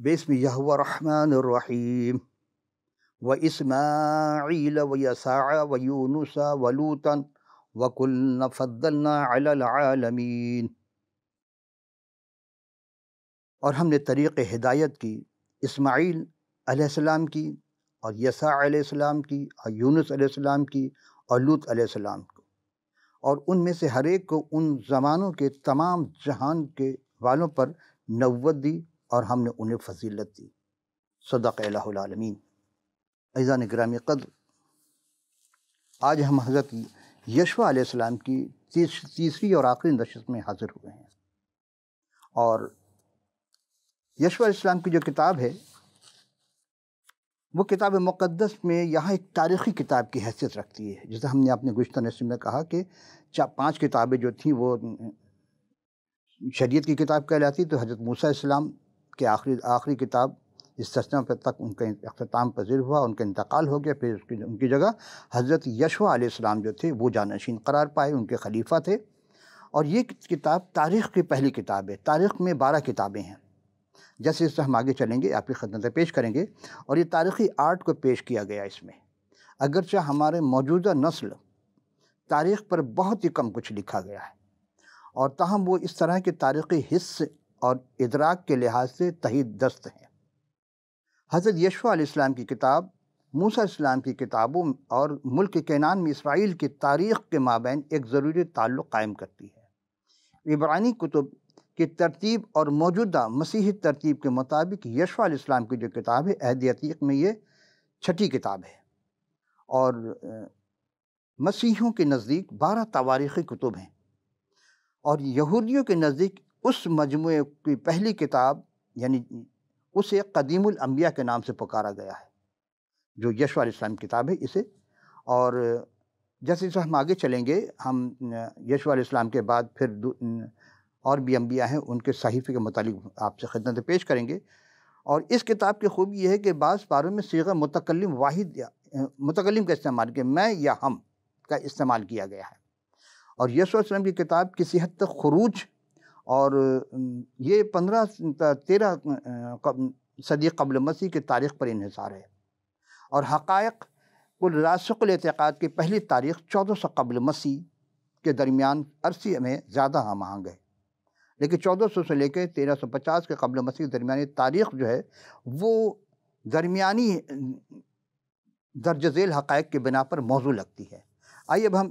بسم اللہ الرحمن الرحیم وإسماعیل ویسع ویونس ولوطا وکلا فضلنا علی العالمین۔ اور ہم نے طریق ہدایت کی اسماعیل علیہ السلام کی، اور یسع علیہ السلام کی، اور یونس علیہ السلام کی، اور لوط علیہ السلام کو، اور ان میں سے ہر ایک کو ان زمانوں کے تمام جہان کے والوں پر نبوت دی، اور ہم نے انہیں فضیلت دی۔ صدق الہ العالمین۔ عزیزان گرامی قدر، آج ہم حضرت یشوع علیہ السلام کی تیسری اور آخری نشست میں حاضر ہوئے ہیں، اور یشوع علیہ السلام کی جو کتاب ہے وہ کتاب مقدس میں یہاں ایک تاریخی کتاب کی حیثیت رکھتی ہے۔ جیسے ہم نے اپنے گزشتہ نشست میں کہا کہ 5 کتابیں جو تھیں وہ شریعت کی کتاب کہلاتی، تو حضرت موسیٰ علیہ السلام کے آخری کتاب استثناء تک ان کا اختتام پذیر ہوا، ان کا انتقال ہو گیا، پھر ان کی جگہ حضرت یشوع علیہ السلام جو تھے وہ جانشین قرار پائے، ان کے خلیفہ تھے۔ اور یہ کتاب تاریخ کی پہلی کتاب ہے۔ تاریخ میں 12 کتابیں ہیں، جیسے اس سے ہم آگے چلیں گے آپ کی خدمت میں پیش کریں گے، اور یہ تاریخی آرٹ کو پیش کیا گیا اس میں۔ اگرچہ ہمارے موجودہ نسل تاریخ پر بہت ہی کم کچھ لکھا گیا ہے، اور تاہم وہ اس طرح کے تاریخی حس اور ادراک کے لحاظ سے تحت دست ہیں۔ حضرت یشوع علیہ السلام کی کتاب موسیٰ علیہ السلام کی کتابوں اور ملک کینان میں اسرائیل کی تاریخ کے مابین ایک ضروری تعلق قائم کرتی ہے۔ عبرانی کتب کی ترتیب اور موجودہ مسیحی ترتیب کے مطابق یشوع علیہ السلام کی جو کتاب ہے عہد عتیق میں یہ 6ٹھی کتاب ہے، اور مسیحیوں کے نزدیک 12 تواریخی کتب ہیں، اور یہودیوں کے نزدیک اس مجموعے کی پہلی کتاب یعنی اسے قدیم الانبیاء کے نام سے پکارا گیا ہے، جو یشوع علیہ السلام کی کتاب ہے اسے۔ اور جیسے ہم آگے چلیں گے، ہم یشوع علیہ السلام کے بعد پھر اور بھی انبیاء ہیں، ان کے صحیفے کے متعلق آپ سے خدمت پیش کریں گے۔ اور اس کتاب کی خوبی یہ ہے کہ بعض پاروں میں صیغہ متکلم واحد یا متکلم کا استعمال کیا، میں یا ہم کا استعمال کیا گیا ہے۔ اور یشوع علیہ السلام کی کتاب کسی حد تک خروج، اور یہ 13 صدی قبل مسیح کی تاریخ پر انحصار ہے، اور حقائق کل راسخ الاعتقاد کی پہلی تاریخ 1400 قبل مسیح کے درمیان عرصے میں زیادہ ہم آہنگ ہے، لیکن 1400 سے لے کے 1350 کے قبل مسیح کے درمیانی تاریخ جو ہے وہ درمیانی درج ذیل حقائق کے بنا پر موضوع لگتی ہے۔ آئیے اب ہم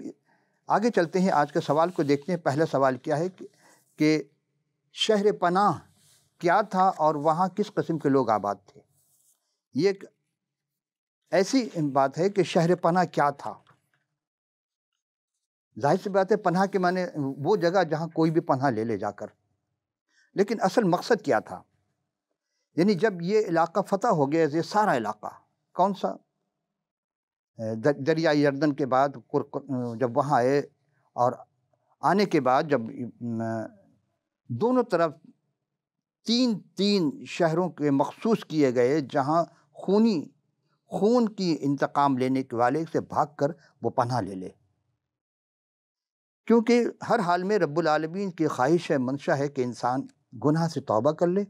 آگے چلتے ہیں، آج کے سوال کو دیکھتے ہیں۔ پہلا سوال کیا ہے کہ شہر پناہ کیا تھا اور وہاں کس قسم کے لوگ آباد تھے؟ یہ ایک ایسی بات ہے کہ شہر پناہ کیا تھا۔ ظاہر سی بات ہے، پناہ کے معنی وہ جگہ جہاں کوئی بھی پناہ لے لے جا کر، لیکن اصل مقصد کیا تھا؟ یعنی جب یہ علاقہ فتح ہو گیا، یہ سارا علاقہ کون سا؟ دریائے یردن کے بعد جب وہاں آئے، اور آنے کے بعد جب دونوں طرف 3 شہروں کے مخصوص کیے گئے جہاں خون کی انتقام لینے کے والے سے بھاگ کر وہ پناہ لے لے، کیونکہ ہر حال میں رب العالمین کی خواہش ہے، منشا ہے کہ انسان گناہ سے توبہ کر لے،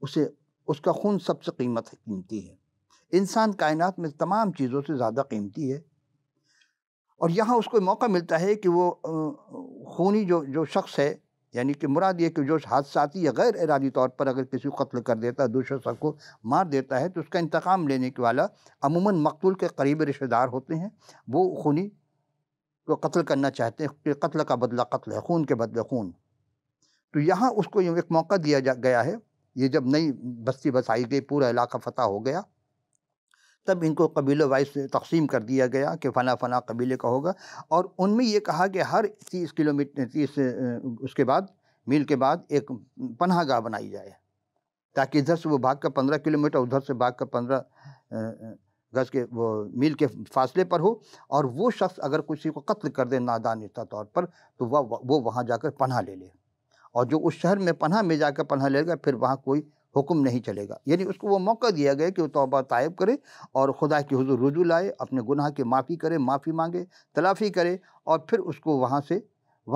اس کا خون سب سے قیمتی ہے، انسان کائنات میں تمام چیزوں سے زیادہ قیمتی ہے، اور یہاں اس کو موقع ملتا ہے کہ وہ خونی جو شخص ہے، یعنی کہ مراد یہ کہ جو حادثاتی یا غیر ارادی طور پر اگر کسی کو قتل کر دیتا ہے، دوسرے شخص کو مار دیتا ہے، تو اس کا انتقام لینے کے والا عموماً مقتول کے قریبی رشتہ دار ہوتے ہیں، وہ خونی کو قتل کرنا چاہتے ہیں کہ قتل کا بدلہ قتل ہے، خون کے بدلے خون۔ تو یہاں اس کو ایک موقع دیا گیا ہے۔ یہ جب نئی بستی بسائی گئی، پورا علاقہ فتح ہو گیا، تب ان کو قبیلوں وائز تقسیم کر دیا گیا کہ فلاں فلاں قبیلے کا ہوگا، اور ان میں یہ کہا کہ ہر 30 کلومیٹر اس کے بعد میل کے بعد ایک پناہ گاہ بنائی جائے، تاکہ ادھر سے وہ بھاگ کر 15 کلومیٹر، ادھر سے بھاگ کر 15 گز کے وہ میل کے فاصلے پر ہو، اور وہ شخص اگر کسی کو قتل کر دے نادانستہ طور پر، تو وہ وہاں جا کر پناہ لے لے، اور جو اس شہر میں پناہ میں جا کر پناہ لے گا پھر وہاں کوئی حکم نہیں چلے گا۔ یعنی اس کو وہ موقع دیا گیا کہ وہ توبہ طائب کرے اور خدا کے حضور رجوع لائے، اپنے گناہ کی معافی کرے، معافی مانگے، تلافی کرے، اور پھر اس کو وہاں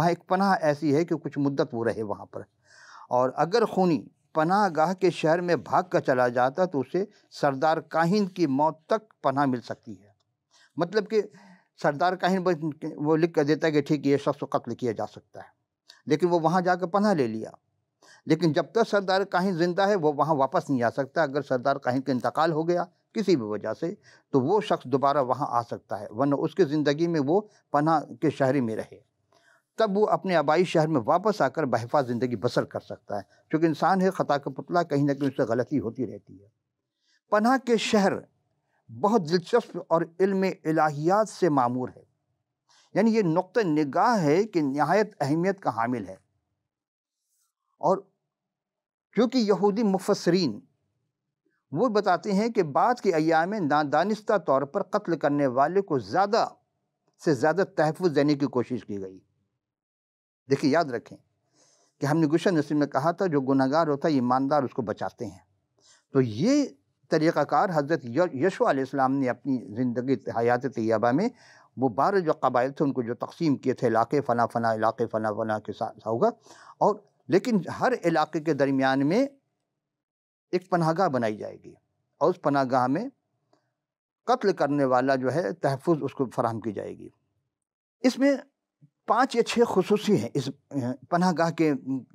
ایک پناہ ایسی ہے کہ کچھ مدت وہ رہے وہاں پر۔ اور اگر خونی پناہ گاہ کے شہر میں بھاگ کر چلا جاتا تو اسے سردار کاہن کی موت تک پناہ مل سکتی ہے۔ مطلب کہ سردار کاہن وہ لکھ کر دیتا ہے کہ ٹھیک یہ شخص کو قتل کیا جا سکتا ہے، لیکن وہ وہاں جا کر پناہ لے لیا، لیکن جب تک سردار کاہن زندہ ہے وہ وہاں واپس نہیں آ سکتا۔ اگر سردار کاہن کا انتقال ہو گیا کسی بھی وجہ سے تو وہ شخص دوبارہ وہاں آ سکتا ہے، ورنہ اس کی زندگی میں وہ پناہ کے شہری میں رہے، تب وہ اپنے آبائی شہر میں واپس آ کر بحفاظ زندگی بسر کر سکتا ہے۔ چونکہ انسان ہے خطا کا پتلا، کہیں نہ کہیں اس سے غلطی ہوتی رہتی ہے۔ پناہ کے شہر بہت دلچسپ اور علم الہیات سے معمور ہے، یعنی یہ نقطہ نگاہ ہے کہ نہایت اہمیت کا حامل ہے۔ اور چونکہ یہودی مفسرین وہ بتاتے ہیں کہ بعد کے ایام میں نادانستہ طور پر قتل کرنے والے کو زیادہ سے زیادہ تحفظ دینے کی کوشش کی گئی۔ دیکھیں، یاد رکھیں کہ ہم نے گلشن نصیر میں کہا تھا جو گناہ گار ہوتا ہے ایماندار اس کو بچاتے ہیں، تو یہ طریقہ کار حضرت یشوع علیہ السلام نے اپنی زندگی حیات طیبہ میں وہ 12 جو قبائل تھے ان کو جو تقسیم کیے تھے، علاقے فلاں فلاں علاقے فلاں فلاں کے ساتھ ہوگا، اور لیکن ہر علاقے کے درمیان میں ایک پناہ گاہ بنائی جائے گی، اور اس پناہ گاہ میں قتل کرنے والا جو ہے تحفظ اس کو فراہم کی جائے گی۔ اس میں 5 یا 6 خصوصی ہیں اس پناہ گاہ کے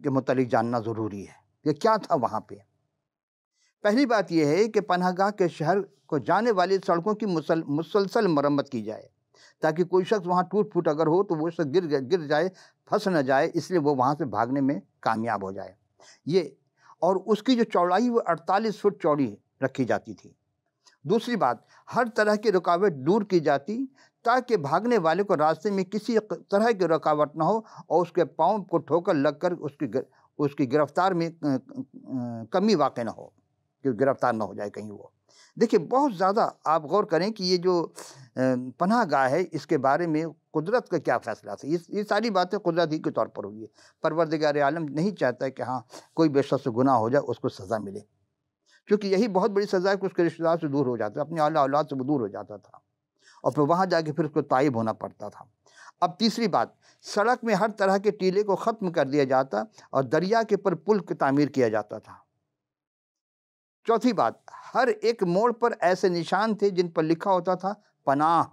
متعلق جاننا ضروری ہے کہ کیا تھا وہاں پہ۔ پہلی بات یہ ہے کہ پناہ گاہ کے شہر کو جانے والی سڑکوں کی مسلسل مرمت کی جائے، تاکہ کوئی شخص وہاں ٹوٹ پھوٹ اگر ہو تو وہ شخص گر جائے، پھنس نہ جائے، اس لیے وہ وہاں سے بھاگنے میں کامیاب ہو جائے۔ یہ اور اس کی جو چوڑائی وہ 48 فٹ چوڑی رکھی جاتی تھی۔ دوسری بات، ہر طرح کی رکاوٹ دور کی جاتی تاکہ بھاگنے والے کو راستے میں کسی طرح کی رکاوٹ نہ ہو اور اس کے پاؤں کو ٹھوکر لگ کر اس کی گرفتار میں کمی واقع نہ ہو، کہ گرفتار نہ ہو جائے کہیں وہ۔ دیکھیں، بہت زیادہ آپ غور کریں کہ یہ جو پناہ گاہ ہے اس کے بارے میں قدرت کا کیا فیصلہ تھا۔ یہ ساری باتیں قدرت ہی کے طور پر ہوئی ہے۔ پروردگار عالم نہیں چاہتا ہے کہ ہاں کوئی بے شخص گناہ ہو جائے اس کو سزا ملے، کیونکہ یہی بہت بڑی سزا ہے کہ اس کے رشتہ دار سے دور ہو جاتا ہے، اپنی اعلیٰ اولاد سے وہ دور ہو جاتا تھا، اور پھر وہاں جا کے پھر اس کو تائب ہونا پڑتا تھا۔ اب تیسری بات، سڑک میں ہر طرح کے ٹیلے کو ختم کر دیا جاتا اور دریا کے پر پل کی تعمیر کیا جاتا تھا۔ چوتھی بات، ہر ایک موڑ پر ایسے نشان تھے جن پر لکھا ہوتا تھا پناہ،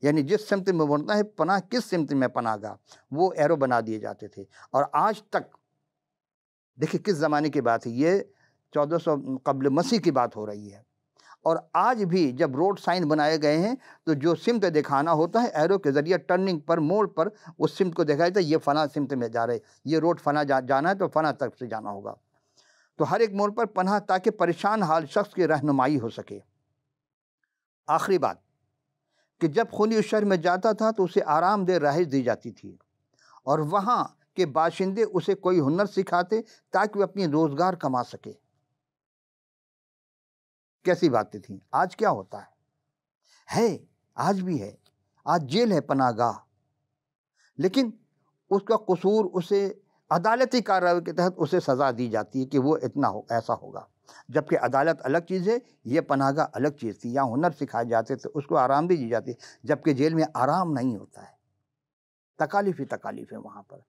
یعنی جس سمت میں بڑھنا ہے پناہ، کس سمت میں پناہ گاہ، وہ ایرو بنا دیے جاتے تھے۔ اور آج تک دیکھیں کس زمانے کی بات ہے، یہ 1400 قبل مسیح کی بات ہو رہی ہے، اور آج بھی جب روڈ سائن بنائے گئے ہیں تو جو سمت دکھانا ہوتا ہے ایرو کے ذریعے ٹرننگ پر، موڑ پر اس سمت کو دکھایا جاتا ہے، یہ فلاں سمت میں جا رہے، یہ روڈ فلاں جانا ہے تو فلاں طرف سے جانا ہوگا۔ تو ہر ایک موڑ پر پناہ تاکہ پریشان حال شخص کی رہنمائی ہو سکے۔ آخری بات کہ جب خونی اس شہر میں جاتا تھا تو اسے آرام دہ رہائش دی جاتی تھی، اور وہاں کے باشندے اسے کوئی ہنر سکھاتے تاکہ وہ اپنی روزگار کما سکے۔ کیسی باتیں تھیں۔ آج کیا ہوتا ہے آج بھی ہے، آج جیل ہے پناہ گاہ، لیکن اس کا قصور اسے عدالتی کارروائی کے تحت اسے سزا دی جاتی ہے کہ وہ اتنا ایسا ہوگا، جبکہ عدالت الگ چیز ہے، یہ پناہ گاہ الگ چیز تھی۔ یہاں ہنر سکھائے جاتے تھے، اس کو آرامدہی دی جاتی ہے، جبکہ جیل میں آرام نہیں ہوتا ہے، تکالیف ہی تکالیف ہے وہاں پر،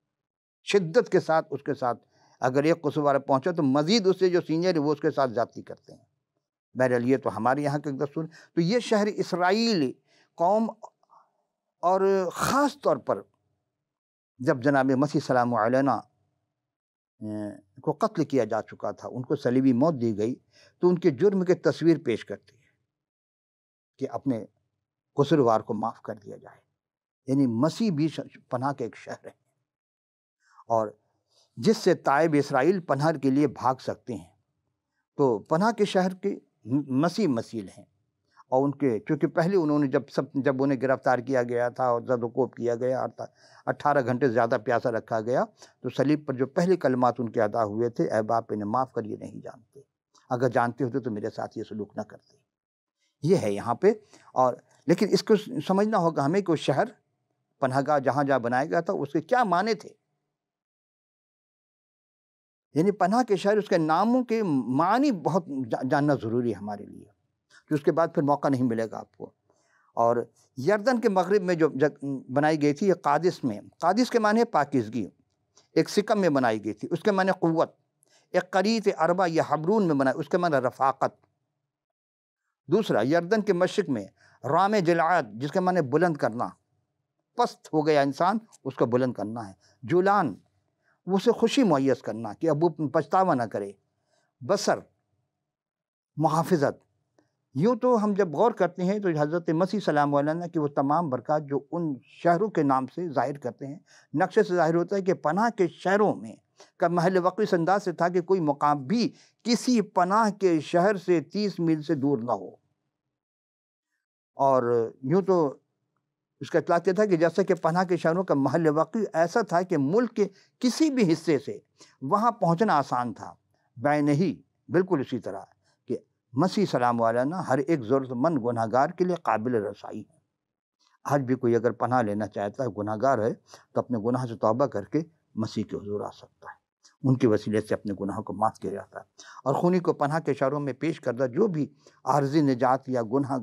شدت کے ساتھ اس کے ساتھ اگر ایک قصوروار پہنچا تو مزید اس سے جو سینئر ہے وہ اس کے ساتھ زیادتی کرتے ہیں۔ بہرحال یہ تو ہمارے یہاں کا دستور۔ تو یہ شہر اسرائیل قوم، اور خاص طور پر جب جناب مسیح سلام علینا کو قتل کیا جا چکا تھا، ان کو صلیبی موت دی گئی، تو ان کے جرم کی تصویر پیش کرتی ہے کہ اپنے قصوروار کو معاف کر دیا جائے، یعنی مسیح بھی پناہ کا ایک شہر ہے، اور جس سے تائب اسرائیل پناہ کے لیے بھاگ سکتے ہیں۔ تو پناہ کے شہر کے مسیح مسیل ہیں، اور ان کے چونکہ پہلے انہوں نے جب انہیں گرفتار کیا گیا تھا اور زد و کوب کیا گیا، 18 گھنٹے زیادہ پیاسا رکھا گیا، تو صلیب پر جو پہلے کلمات ان کے ادا ہوئے تھے، اے باپ انہیں معاف کر، یہ نہیں جانتے، اگر جانتے ہوتے تو میرے ساتھ یہ سلوک نہ کرتے، یہ ہے یہاں پہ۔ اور لیکن اس کو سمجھنا ہوگا ہمیں کہ شہر پناہ گاہ جہاں جہاں بنایا گیا تھا اس کے کیا معنی تھے، یعنی پناہ کے شہر، اس کے ناموں کے معنی بہت جاننا ضروری ہے ہمارے لیے، کہ اس کے بعد پھر موقع نہیں ملے گا آپ کو۔ اور یردن کے مغرب میں جو بنائی گئی تھی، یہ قادس میں، قادس کے معنی ہے پاکیزگی، ایک سکم میں بنائی گئی تھی، اس کے معنی قوت، ایک قریت اربا یا حبرون میں بنا، اس کے معنی رفاقت۔ دوسرا یردن کے مشرق میں رام جلعاد، جس کے معنی بلند کرنا، پست ہو گیا انسان اس کو بلند کرنا ہے۔ جولان، اسے خوشی مہیس کرنا کہ اب وہ پچھتاوا نہ کرے۔ بصر، محافظت۔ یوں تو ہم جب غور کرتے ہیں تو حضرت مسیح سلام علیہ کہ وہ تمام برکات جو ان شہروں کے نام سے ظاہر کرتے ہیں، نقشے سے ظاہر ہوتا ہے کہ پناہ کے شہروں میں کا محل وقوع اس انداز سے تھا کہ کوئی مقام بھی کسی پناہ کے شہر سے 30 میل سے دور نہ ہو۔ اور یوں تو اس کا اطلاق یہ تھا کہ جیسا کہ پناہ کے شہروں کا محل وقوع ایسا تھا کہ ملک کے کسی بھی حصے سے وہاں پہنچنا آسان تھا، بین ہی بالکل اسی طرح کہ مسیح سلام علیہ ہر ایک ضرورت مند گناہ گار کے لیے قابل رسائی ہے۔ آج بھی کوئی اگر پناہ لینا چاہتا ہے، گناہ گار ہے، تو اپنے گناہ سے توبہ کر کے مسیح کے حضور آ سکتا ہے، ان کے وسیلے سے اپنے گناہوں کو معاف کیا جاتا ہے۔ اور خونی کو پناہ کے شہروں میں پیش کردہ جو بھی عارضی نجات یا گناہ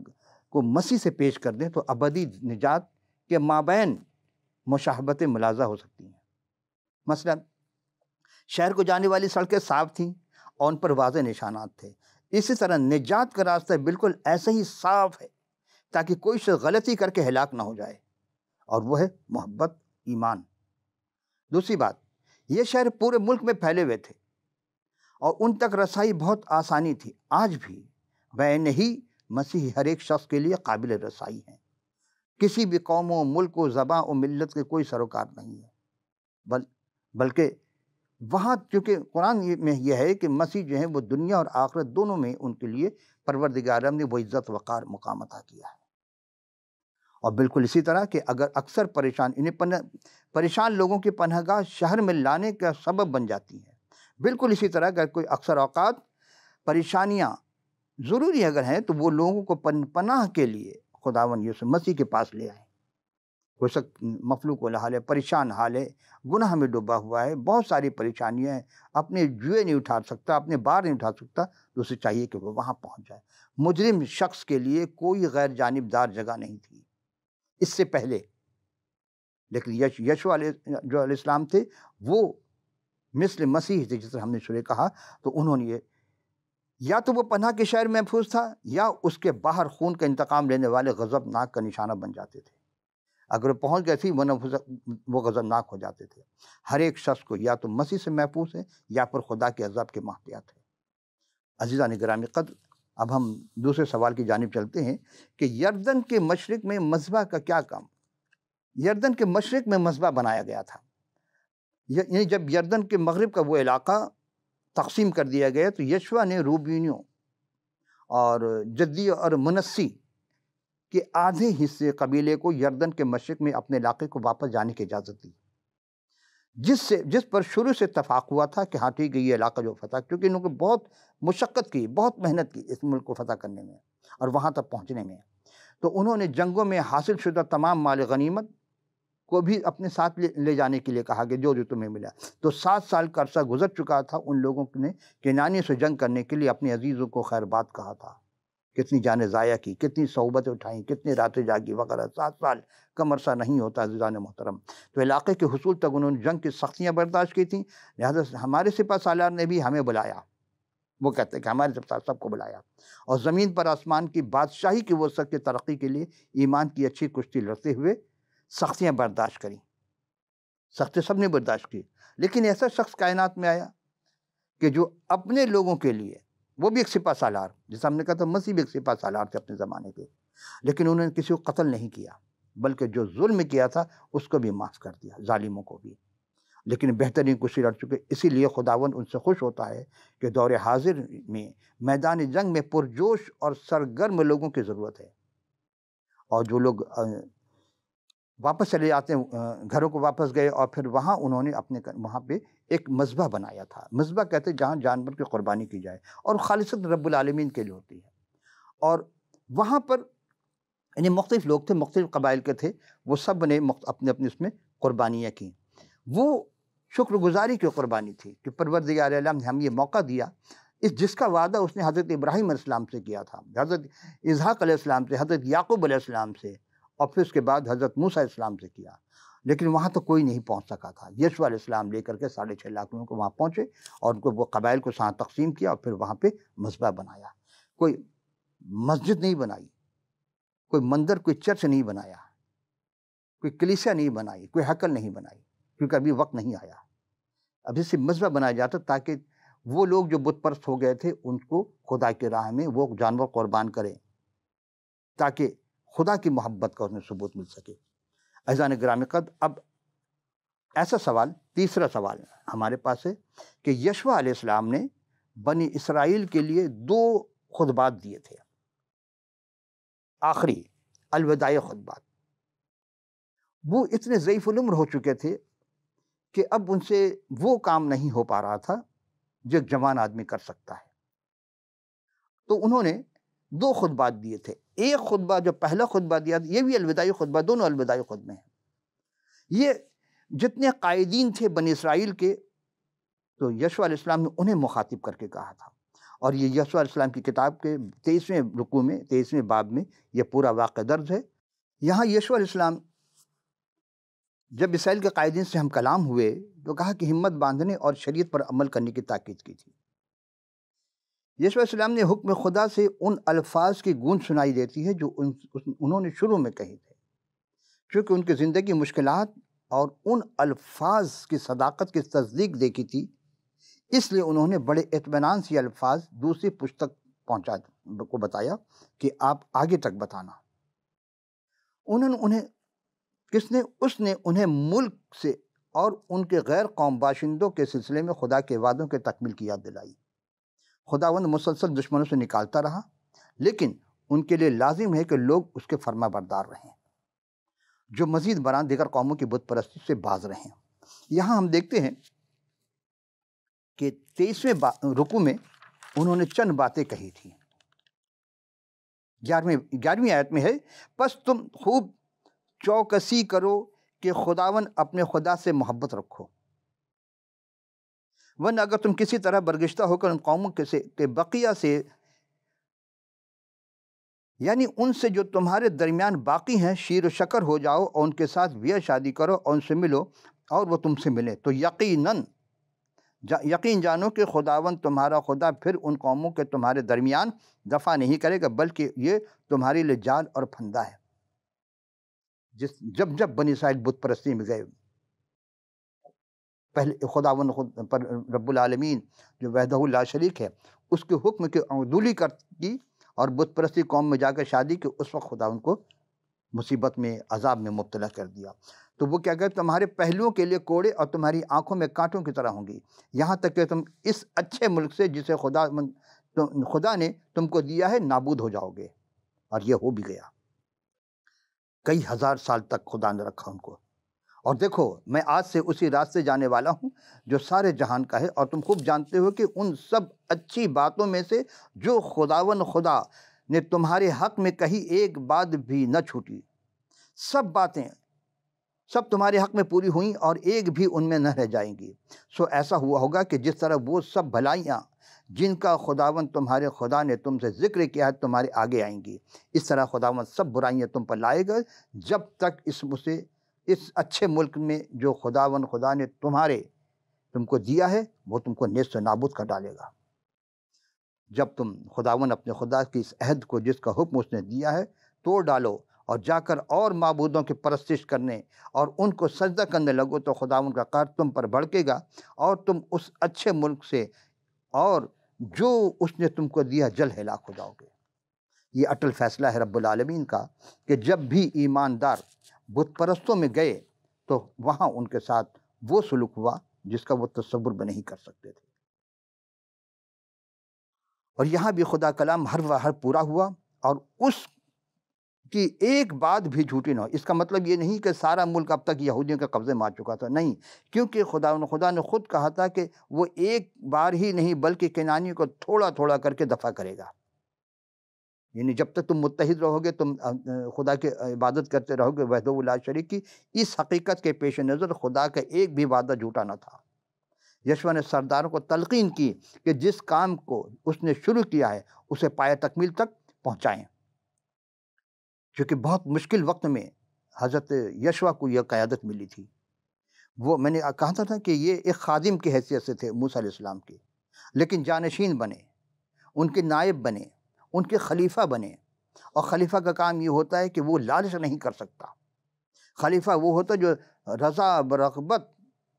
کو مسیح سے پیش کر دیں تو ابدی نجات کے مابین مشاہبتیں ملاحظہ ہو سکتی ہیں۔ مثلا شہر کو جانے والی سڑکیں صاف تھیں اور ان پر واضح نشانات تھے، اسی طرح نجات کا راستہ بالکل ایسے ہی صاف ہے تاکہ کوئی شخص غلطی کر کے ہلاک نہ ہو جائے، اور وہ ہے محبت، ایمان۔ دوسری بات، یہ شہر پورے ملک میں پھیلے ہوئے تھے اور ان تک رسائی بہت آسانی تھی۔ آج بھی بین ہی مسیح ہر ایک شخص کے لیے قابل رسائی ہیں، کسی بھی قوم و ملک و زبان و ملت کے کوئی سروکار نہیں ہے، بلکہ وہاں چونکہ قرآن میں یہ ہے کہ مسیح جو ہیں وہ دنیا اور آخرت دونوں میں ان کے لیے پروردگار نے وہ عزت وقار مقام عطا کیا ہے۔ اور بالکل اسی طرح کہ اگر اکثر پریشان لوگوں کی پناہ گاہ شہر میں لانے کا سبب بن جاتی ہے، بالکل اسی طرح اگر کوئی اکثر اوقات پریشانیاں ضروری اگر ہیں تو وہ لوگوں کو پناہ کے لیے خداوند یسوع مسیح کے پاس لے آئیں۔ کوئی شخص مفلوج حال ہے، پریشان حال ہے، گناہ میں ڈوبا ہوا ہے، بہت ساری پریشانیاں ہیں، اپنے جوئے نہیں اٹھا سکتا، اپنے بار نہیں اٹھا سکتا، تو اسے چاہیے کہ وہ وہاں پہنچ جائے۔ مجرم شخص کے لیے کوئی غیر جانبدار جگہ نہیں تھی اس سے پہلے، لیکن یشوع جو علیہ السلام تھے وہ مثل مسیح تھے، جس طرح ہم نے شروع کہا، تو انہوں نے یا تو وہ پناہ کے شہر محفوظ تھا یا اس کے باہر خون کا انتقام لینے والے غضبناک کا نشانہ بن جاتے تھے۔ اگر وہ پہنچ گئے تھی وہ غضبناک ہو جاتے تھے۔ ہر ایک شخص کو یا تو مسیح سے محفوظ ہے یا پھر خدا کے عذاب کے محتیاط ہے۔ عزیزان گرامی قدر، اب ہم دوسرے سوال کی جانب چلتے ہیں کہ یردن کے مشرق میں مذبح کا کیا کام؟ یردن کے مشرق میں مذبح بنایا گیا تھا، یعنی جب یردن کے مغرب کا وہ علاقہ تقسیم کر دیا گیا تو یشوع نے روبینیوں اور جدی اور منسی کے آدھے حصے قبیلے کو یردن کے مشرق میں اپنے علاقے کو واپس جانے کی اجازت دی، جس پر شروع سے اتفاق ہوا تھا کہ ہاں ٹھیک ہے، یہ علاقہ جو فتح، کیونکہ انہوں نے بہت مشقت کی، بہت محنت کی اس ملک کو فتح کرنے میں اور وہاں تک پہنچنے میں، تو انہوں نے جنگوں میں حاصل شدہ تمام مال غنیمت کو بھی اپنے ساتھ لے جانے کے لیے کہا کہ جو تمہیں ملا۔ تو 7 سال کا عرصہ گزر چکا تھا، ان لوگوں نے کنعانیوں سے جنگ کرنے کے لیے اپنے عزیزوں کو خیر بات کہا تھا، کتنی جانیں ضائع کی، کتنی صحبتیں اٹھائیں، کتنی راتیں جاگی وغیرہ۔ 7 سال کم عرصہ نہیں ہوتا عزیزان محترم۔ تو علاقے کے حصول تک انہوں نے جنگ کی سختیاں برداشت کی تھیں، لہٰذا ہمارے سپہ سالار نے بھی ہمیں بلایا، وہ کہتے ہیں کہ ہمارے سب کو بلایا، اور زمین پر آسمان کی بادشاہی کی وسعت کی ترقی کے لیے ایمان کی اچھی کشتی لڑتے ہوئے سختیاں برداشت کریں۔ سختیاں سب نے برداشت کی، لیکن ایسا شخص کائنات میں آیا کہ جو اپنے لوگوں کے لیے، وہ بھی ایک سپہ سالار، جیسا ہم نے کہا تھا مسیح بھی ایک سپہ سالار تھے اپنے زمانے کے، لیکن انہوں نے کسی کو قتل نہیں کیا، بلکہ جو ظلم کیا تھا اس کو بھی معاف کر دیا، ظالموں کو بھی، لیکن بہترین کشتی لڑ چکے۔ اسی لیے خداوند ان سے خوش ہوتا ہے کہ دور حاضر میں میدان جنگ میں پرجوش اور سرگرم لوگوں کی ضرورت ہے، اور جو لوگ واپس چلے جاتے ہیں، گھروں کو واپس گئے، اور پھر وہاں انہوں نے وہاں پہ ایک مذبح بنایا تھا۔ مذبح کہتے ہیں جہاں جانور کی قربانی کی جائے اور خالصت رب العالمین کے لیے ہوتی ہے، اور وہاں پر یعنی مختلف لوگ تھے، مختلف قبائل کے تھے، وہ سب نے اپنے اس میں قربانیاں کی۔ وہ شکر گزاری کی قربانی تھی کہ پروردگار عالم نے ہم یہ موقع دیا، جس کا وعدہ اس نے حضرت ابراہیم علیہ السلام سے کیا تھا، حضرت اسحاق علیہ السلام سے، حضرت یعقوب علیہ السلام سے، اور پھر اس کے بعد حضرت موسیٰ علیہ السلام سے کیا۔ لیکن وہاں تو کوئی نہیں پہنچ سکا تھا۔ یسوع علیہ السلام لے کر کے 6.5 لاکھ لوگوں کو وہاں پہنچے اور ان کو وہ قبائل کو ساتھ تقسیم کیا اور پھر وہاں پہ مذبح بنایا۔ کوئی مسجد نہیں بنائی، کوئی مندر، کوئی چرچ نہیں بنایا، کوئی کلیسیا نہیں بنائی، کوئی ہیکل نہیں بنائی، کیونکہ ابھی وقت نہیں آیا۔ ابھی سے مذبح بنایا جاتا تاکہ وہ لوگ جو بت پرست ہو گئے تھے ان کو خدا کی راہ میں وہ جانور قربان کریں تاکہ خدا کی محبت کا انہیں ثبوت مل سکے۔ عزیزان گرامی قدر، اب ایسا سوال، تیسرا سوال ہمارے پاس ہے کہ یشوع علیہ السلام نے بنی اسرائیل کے لیے 2 خطبات دیے تھے، آخری الوداعی خطبات۔ وہ اتنے ضعیف العمر ہو چکے تھے کہ اب ان سے وہ کام نہیں ہو پا رہا تھا جو ایک جوان آدمی کر سکتا ہے۔ تو انہوں نے 2 خطبات دیے تھے۔ ایک خطبہ جو پہلا خطبہ دیا، یہ بھی الوداعی خطبہ، دونوں الوداعی خطبے ہیں۔ یہ جتنے قائدین تھے بنی اسرائیل کے، تو یشوع علیہ السلام نے انہیں مخاطب کر کے کہا تھا، اور یہ یشوع علیہ السلام کی کتاب کے 23ویں رکوع میں، 23ویں باب میں یہ پورا واقعہ درج ہے۔ یہاں یشوع علیہ السلام جب اسرائیل کے قائدین سے ہم کلام ہوئے تو کہا کہ ہمت باندھنے اور شریعت پر عمل کرنے کی تاکید کی تھی۔ یشوع علیہ السلام نے حکم خدا سے ان الفاظ کی گونج سنائی دیتی ہے جو انہوں نے شروع میں کہے تھے، چونکہ ان کی زندگی مشکلات اور ان الفاظ کی صداقت کی تصدیق دیکھی تھی، اس لیے انہوں نے بڑے اطمینان سے یہ الفاظ دوسری پشت تک کو بتایا کہ آپ آگے تک بتانا۔ اس نے انہیں ملک سے اور ان کے غیر قوم باشندوں کے سلسلے میں خدا کے وعدوں کے تکمیل کی یاد دلائی۔ خداوند مسلسل دشمنوں سے نکالتا رہا، لیکن ان کے لیے لازم ہے کہ لوگ اس کے فرما بردار رہیں، جو مزید برآں دیگر قوموں کی بت پرستی سے باز رہیں۔ یہاں ہم دیکھتے ہیں کہ 23ویں رکوع میں انہوں نے چند باتیں کہی تھیں۔ 11ویں آیت میں ہے، پس تم خوب چوکسی کرو کہ خداوند اپنے خدا سے محبت رکھو، ورنہ اگر تم کسی طرح برگشتہ ہو کر ان قوموں کے بقیہ سے، یعنی ان سے جو تمہارے درمیان باقی ہیں، شیر و شکر ہو جاؤ اور ان کے ساتھ بیاہ شادی کرو اور ان سے ملو اور وہ تم سے ملے، تو یقین جانو کہ خداوند تمہارا خدا پھر ان قوموں کے تمہارے درمیان دفع نہیں کرے گا، بلکہ یہ تمہارے لیے جال اور پھندا ہے۔ جب بنی اسرائیل بت پرستی میں گئے، پہلے خداوند رب العالمین جو وحدہ لا شریک ہے اس کے حکم کی عدولی کی اور بت پرستی قوم میں جا کر شادی کی، اس وقت خدا ان کو مصیبت میں، عذاب میں مبتلا کر دیا۔ تو وہ کیا کہتے، تمہارے پہلوؤں کے لیے کوڑے اور تمہاری آنکھوں میں کانٹوں کی طرح ہوں گی، یہاں تک کہ تم اس اچھے ملک سے جسے خدا نے تم کو دیا ہے نابود ہو جاؤ گے۔ اور یہ ہو بھی گیا، کئی ہزار سال تک خدا نے رکھا ان کو۔ اور دیکھو، میں آج سے اسی راستے جانے والا ہوں جو سارے جہان کا ہے، اور تم خوب جانتے ہو کہ ان سب اچھی باتوں میں سے جو خداوند خدا نے تمہارے حق میں کہی، ایک بات بھی نہ چھوٹی۔ سب باتیں سب تمہارے حق میں پوری ہوئیں اور ایک بھی ان میں نہ رہ جائیں گی۔ سو ایسا ہوا ہوگا کہ جس طرح وہ سب بھلائیاں جن کا خداوند تمہارے خدا نے تم سے ذکر کیا ہے تمہارے آگے آئیں گی، اس طرح خداوند سب برائیاں تم پر لائے گا، جب تک اس اچھے ملک میں جو خداوند خدا نے تم کو دیا ہے وہ تم کو نیست و نابود کر ڈالے گا۔ جب تم خداوند اپنے خدا کی اس عہد کو، جس کا حکم اس نے دیا ہے، توڑ ڈالو اور جا کر اور معبودوں کی پرستش کرنے اور ان کو سجدہ کرنے لگو، تو خداوند کا قہر تم پر بھڑکے گا اور تم اس اچھے ملک سے اور جو اس نے تم کو دیا جل ہلاک ہو جاؤ گے۔ یہ اٹل فیصلہ ہے رب العالمین کا کہ جب بھی ایماندار بت پرستوں میں گئے تو وہاں ان کے ساتھ وہ سلوک ہوا جس کا وہ تصور بھی نہیں کر سکتے تھے۔ اور یہاں بھی خدا کلام ہر پورا ہوا اور اس کی ایک بات بھی جھوٹی نہ ہو۔ اس کا مطلب یہ نہیں کہ سارا ملک اب تک یہودیوں کے قبضے میں آ چکا تھا، نہیں، کیونکہ خدا نے خود کہا تھا کہ وہ ایک بار ہی نہیں بلکہ کنعانیوں کو تھوڑا تھوڑا کر کے دفع کرے گا۔ یعنی جب تک تم متحد رہو گے، تم خدا کی عبادت کرتے رہو گے وحدہ لا شریک کی، اس حقیقت کے پیش نظر خدا کا ایک بھی وعدہ جھوٹا نہ تھا۔ یشوع نے سرداروں کو تلقین کی کہ جس کام کو اس نے شروع کیا ہے اسے پایہ تکمیل تک پہنچائیں، کیونکہ بہت مشکل وقت میں حضرت یشوا کو یہ قیادت ملی تھی، وہ میں نے کہا تھا کہ یہ ایک خادم کی حیثیت سے تھے موسیٰ علیہ السلام کے، لیکن جانشین بنے، ان کے نائب بنے، ان کے خلیفہ بنے، اور خلیفہ کا کام یہ ہوتا ہے کہ وہ لالچ نہیں کر سکتا۔ خلیفہ وہ ہوتا ہے جو رضا برغبت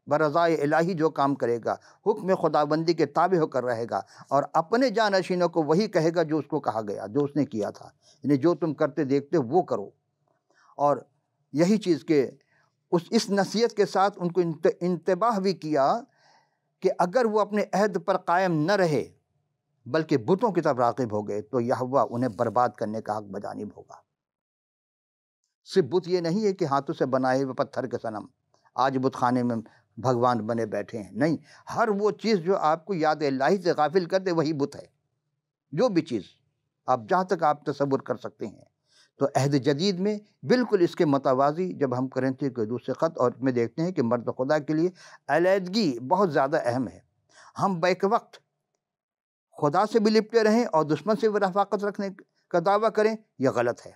برضائے الہی جو کام کرے گا، حکم خداوندی کے تابع ہو کر رہے گا، اور اپنے جانشینوں کو وہی کہے گا جو اس کو کہا گیا، جو اس نے کیا تھا، یعنی جو تم کرتے دیکھتے وہ کرو۔ اور یہی چیز کہ اس نصیحت کے ساتھ ان کو انتباہ بھی کیا کہ اگر وہ اپنے عہد پر قائم نہ رہے بلکہ بتوں کی طرف راغب ہو گئے تو یہوہ انہیں برباد کرنے کا حق بجانب ہوگا۔ صرف بت یہ نہیں ہے کہ ہاتھوں سے بنائے ہوئے پتھر کے صنم آج بت خانے میں بھگوان بنے بیٹھے ہیں، نہیں، ہر وہ چیز جو آپ کو یاد الہی سے غافل کر دے وہی بت ہے۔ جو بھی چیز آپ جہاں تک آپ تصور کر سکتے ہیں، تو عہد جدید میں بالکل اس کے متوازی جب ہم کرنسی کے دوسرے خط اور میں دیکھتے ہیں کہ مرد خدا کے لیے علیحدگی بہت زیادہ اہم ہے۔ ہم بیک وقت خدا سے بھی لپٹے رہیں اور دشمن سے بھی رفاقت رکھنے کا دعویٰ کریں، یہ غلط ہے۔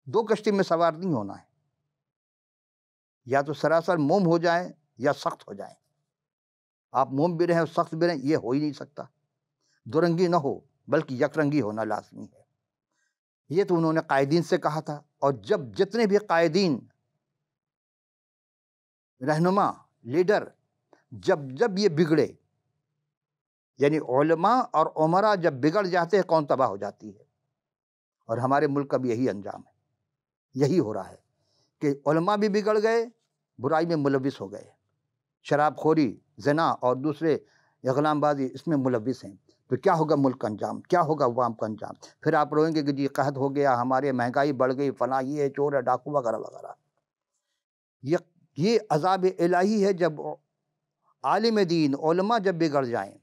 دو کشتی میں سوار نہیں ہونا ہے، یا تو سراسر موم ہو جائیں یا سخت ہو جائیں۔ آپ موم بھی رہیں اور سخت بھی رہیں، یہ ہو ہی نہیں سکتا۔ دو رنگی نہ ہو بلکہ یک رنگی ہونا لازمی ہے۔ یہ تو انہوں نے قائدین سے کہا تھا، اور جب جتنے بھی قائدین، رہنما، لیڈر جب یہ بگڑے، یعنی علماء اور عمرا جب بگڑ جاتے ہیں قوم تباہ ہو جاتی ہے۔ اور ہمارے ملک کا بھی یہی انجام ہے، یہی ہو رہا ہے کہ علماء بھی بگڑ گئے، برائی میں ملوث ہو گئے، شراب خوری، زنا اور دوسرے اغلام بازی اس میں ملوث ہیں۔ تو کیا ہوگا ملک کا انجام، کیا ہوگا عوام کا انجام؟ پھر آپ روئیں گے کہ جی قحط ہو گیا، ہمارے مہنگائی بڑھ گئی، فلاں یہ ہے، چور ہے، ڈاکو وغیرہ وغیرہ۔ یہ عذاب الہی ہے جب عالم دین، علماء جب بگڑ جائیں۔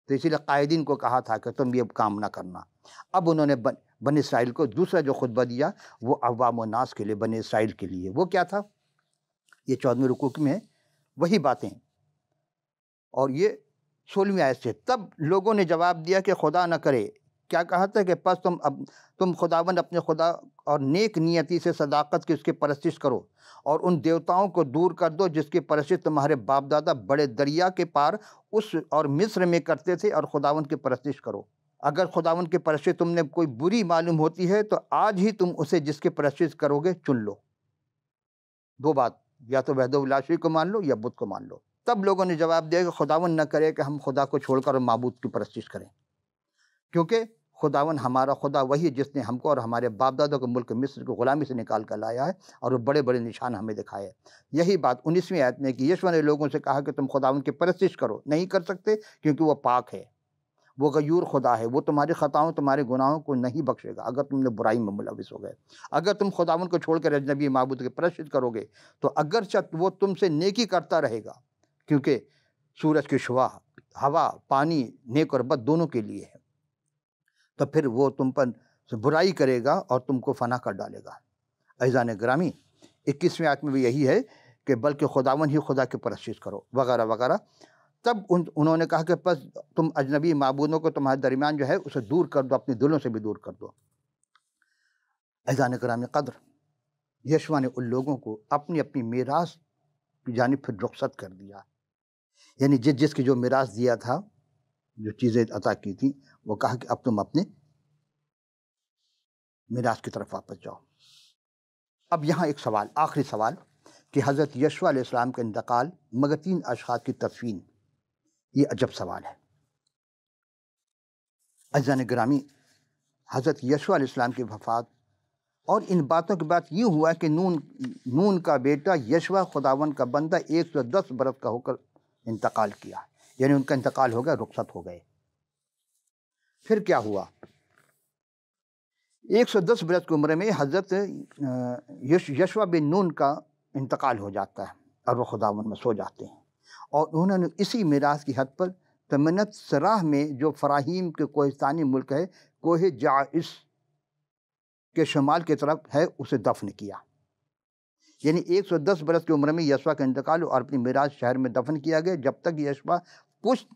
تو اسی لیے قائدین کو کہا تھا کہ تم یہ کام نہ کرنا۔ اب انہوں نے بنی اسرائیل کو دوسرا جو خطبہ دیا وہ عوام و ناس کے لیے، بنی اسرائیل کے لیے۔ وہ کیا تھا؟ یہ 14ویں رکوع میں ہے وہی باتیں، اور یہ 16ویں آیت سے۔ تب لوگوں نے جواب دیا کہ خدا نہ کرے، کیا کہا تھا کہ پس تم خداوند اپنے خدا اور نیک نیتی سے صداقت کی اس کی پرستش کرو، اور ان دیوتاؤں کو دور کر دو جس کی پرستش تمہارے باپ دادا بڑے دریا کے پار اس اور مصر میں کرتے تھے، اور خداوند کی پرستش کرو۔ اگر خداوند کی پرستش تم نے کوئی بری معلوم ہوتی ہے تو آج ہی تم اسے جس کی پرستش کرو گے چن لو۔ دو بات، یا تو وحدہ لا شریک کو مان لو یا بت کو مان لو۔ تب لوگوں نے جواب دیا کہ خداوند نہ کرے کہ ہم خدا کو چھوڑ کر معبود کی پرستش کریں، کیونکہ خداوند ہمارا خدا وہی ہے جس نے ہم کو اور ہمارے باپ دادوں کو ملک مصر کو غلامی سے نکال کر لایا ہے، اور وہ بڑے بڑے نشان ہمیں دکھائے۔ یہی بات 19ویں آیت میں کہ یشوع نے لوگوں سے کہا کہ تم خداوند کی پرستش کرو، نہیں کر سکتے کیونکہ وہ پاک ہے، وہ غیور خدا ہے، وہ تمہاری خطاؤں تمہارے گناہوں کو نہیں بخشے گا اگر تم نے برائی میں ملوث ہو گئے۔ اگر تم خداوند کو چھوڑ کر اجنبی معبود کی پرستش کرو گے تو اگرچہ وہ تم سے نیکی کرتا رہے گا، کیونکہ سورج کی شعاع، ہوا، پانی، نیک اور بد دونوں کے لیے ہے، تو پھر وہ تم پر برائی کرے گا اور تم کو فنا کر ڈالے گا۔ عزیزان گرامی، 21ویں آیت میں بھی یہی ہے کہ بلکہ خداوند ہی خدا کی پرستش کرو وغیرہ وغیرہ۔ تب انہوں نے کہا کہ پس تم اجنبی معبودوں کو تمہارے درمیان جو ہے اسے دور کر دو، اپنے دلوں سے بھی دور کر دو۔ عزیزان گرامی قدر، یشوع نے ان لوگوں کو اپنی اپنی میراث کی جانب پھر رخصت کر دیا، یعنی جس کی جو میراث دیا تھا، جو چیزیں عطا کی تھیں، وہ کہا کہ اب تم اپنے میراث کی طرف واپس جاؤ۔ اب یہاں ایک سوال، آخری سوال، کہ حضرت یشوع علیہ السلام کا انتقال مگر 3 اشخاص کی تدفین، یہ عجب سوال ہے۔ عزیزان گرامی، حضرت یشوع علیہ السلام کی وفات اور ان باتوں کے بعد یوں ہوا کہ نون کا بیٹا یشوع خداوند کا بندہ 110 برس کا ہو کر انتقال کیا، یعنی ان کا انتقال ہو گیا، رخصت ہو گئے۔ پھر کیا ہوا؟ 110 برس کی عمر میں حضرت یشوع بن نون کا انتقال ہو جاتا ہے اور وہ خداوند میں سو جاتے ہیں، اور انہوں نے اسی میراث کی حد پر تمنت سراہ میں جو فراہیم کے کوہستانی ملک ہے، کوہ جعش کے شمال کی طرف ہے، اسے دفن کیا۔ یعنی 110 برس کی عمر میں یشوع کا انتقال اور اپنی میراث شہر میں دفن کیا گیا، جب تک یشوع پشت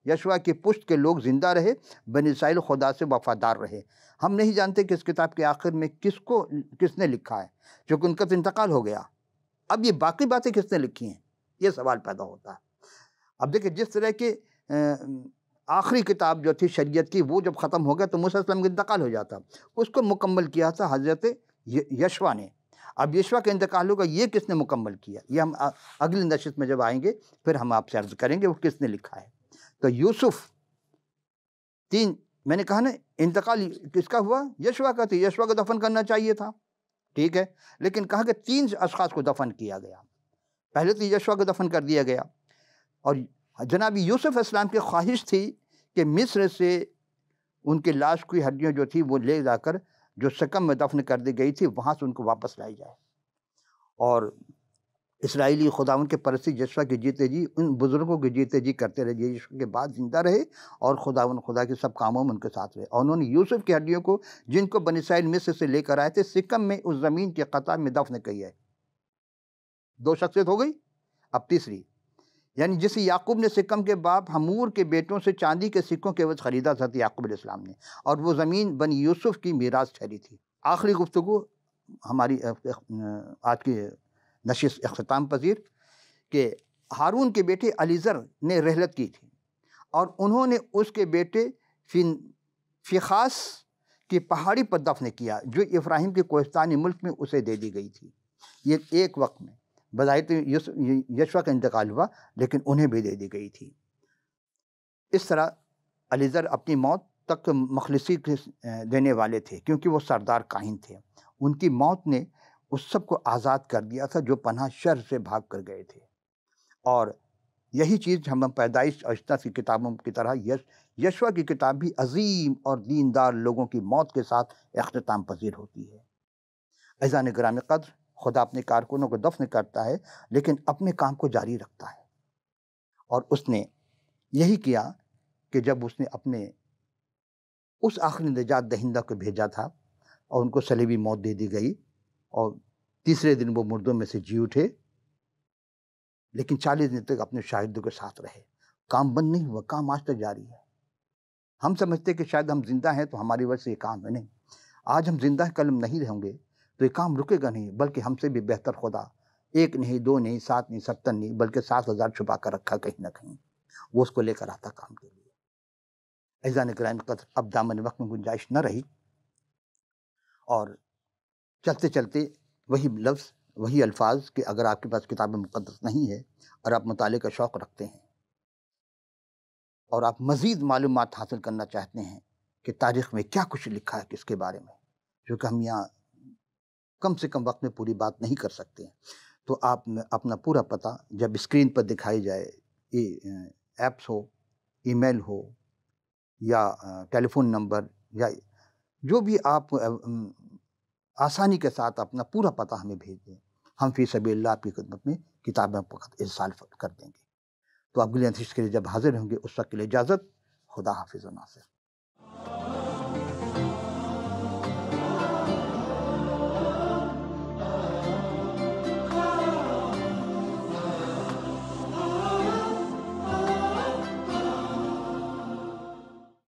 یشوا کی پشت کے لوگ زندہ رہے، بنی اسرائیل خدا سے وفادار رہے۔ ہم نہیں جانتے کہ اس کتاب کے آخر میں کس نے لکھا ہے، چونکہ ان کا تو انتقال ہو گیا۔ اب یہ باقی باتیں کس نے لکھی ہیں، یہ سوال پیدا ہوتا ہے۔ اب دیکھیں جس طرح کے آخری کتاب جو تھی شریعت کی، وہ جب ختم ہو گیا تو موسیٰ علیہ السلام کا انتقال ہو جاتا، اس کو مکمل کیا تھا حضرت یشوا نے۔ اب یشوا کا انتقال ہوگا، یہ کس نے مکمل کیا، یہ ہم اگلی نشست میں جب آئیں گے پھر ہم آپ سے عرض کریں گے وہ کس نے لکھا ہے۔ تو یوسف میں نے کہا نا انتقال کس کا ہوا، یشوا کا، تو یشوا کو دفن کرنا چاہیے تھا، ٹھیک ہے، لیکن کہا کہ 3 اشخاص کو دفن کیا گیا۔ پہلے تو یشوا کو دفن کر دیا گیا، اور جناب یوسف علیہ السلام کی خواہش تھی کہ مصر سے ان کی لاش کی ہڈیاں جو تھی وہ لے جا کر جو شکم میں دفن کر دی گئی تھی وہاں سے ان کو واپس لائی جائے، اور اسرائیلی خداوند کے پرستی یشوا کے جیتے جی ان بزرگوں کے جیتے جی کرتے رہے، یشوا کے بعد زندہ رہے اور خداوند خدا کے سب کاموں میں ان کے ساتھ رہے، اور انہوں نے یوسف کی ہڈیوں کو جن کو بنی اسرائیل مصر سے لے کر آئے تھے سکم میں اس زمین کے قطع میں دفن کی ہے۔ 2 شخصیت ہو گئی، اب تیسری، یعنی جسے یعقوب نے سکم کے باپ حمور کے بیٹوں سے چاندی کے سکوں کے عوض خریدا تھا یعقوب علیہ السلام نے، اور وہ زمین بنی یوسف کی میراث ٹھہری تھی۔ آخری گفتگو ہماری آج کی نشست اختتام پذیر کہ ہارون کے بیٹے علیزر نے رحلت کی تھی، اور انہوں نے اس کے بیٹے فیخاس کی پہاڑی پر دفن کیا جو ابراہیم کے کوہستانی ملک میں اسے دے دی گئی تھی۔ یہ ایک وقت میں بظاہر تو یشوا کا انتقال ہوا لیکن انہیں بھی دے دی گئی تھی۔ اس طرح علیزر اپنی موت تک مخلصی دینے والے تھے کیونکہ وہ سردار کاہن تھے۔ ان کی موت نے اس سب کو آزاد کر دیا تھا جو پناہ شر سے بھاگ کر گئے تھے، اور یہی چیز ہم پیدائش اشتہ کی کتابوں کی طرح یشوا کی کتاب بھی عظیم اور دیندار لوگوں کی موت کے ساتھ اختتام پذیر ہوتی ہے۔ عزیزان گرامی قدر، خدا اپنے کارکنوں کو دفن کرتا ہے لیکن اپنے کام کو جاری رکھتا ہے، اور اس نے یہی کیا کہ جب اس نے اپنے اس آخری نجات دہندہ کو بھیجا تھا اور ان کو صلیبی موت دے دی گئی، اور تیسرے دن وہ مردوں میں سے جی اٹھے، لیکن 40 دن تک اپنے شاہدوں کے ساتھ رہے۔ کام بند نہیں ہوا، کام آج تک جاری ہے۔ ہم سمجھتے کہ شاید ہم زندہ ہیں تو ہماری وجہ سے یہ کام ہے، نہیں، آج ہم زندہ ہیں کل ہم نہیں رہیں گے تو یہ کام رکے گا نہیں، بلکہ ہم سے بھی بہتر خدا 1 نہیں 2 نہیں 7 نہیں 70 نہیں بلکہ 7,000 چھپا کر رکھا کہیں نہ کہیں، وہ اس کو لے کر آتا کام کے لیے۔ عزیزان کرام قدر، اب دامن وقت میں گنجائش نہ رہی، اور چلتے چلتے وہی لفظ وہی الفاظ کہ اگر آپ کے پاس کتاب مقدس نہیں ہے اور آپ مطالعے کا شوق رکھتے ہیں اور آپ مزید معلومات حاصل کرنا چاہتے ہیں کہ تاریخ میں کیا کچھ لکھا ہے کس کے بارے میں، کیونکہ ہم یہاں کم سے کم وقت میں پوری بات نہیں کر سکتے ہیں، تو آپ اپنا پورا پتہ جب اسکرین پر دکھائی جائے، ایپس ہو، ای میل ہو، یا ٹیلی فون نمبر، یا جو بھی آپ آسانی کے ساتھ اپنا پورا پتہ ہمیں بھیج دیں، ہم فی سبیل اللہ آپ کی خدمت میں کتابیں فقط ارسال کر دیں گے۔ تو اگلی نشست کے لیے جب حاضر ہوں گے اس وقت کے لیے اجازت، خدا حافظ و ناصر۔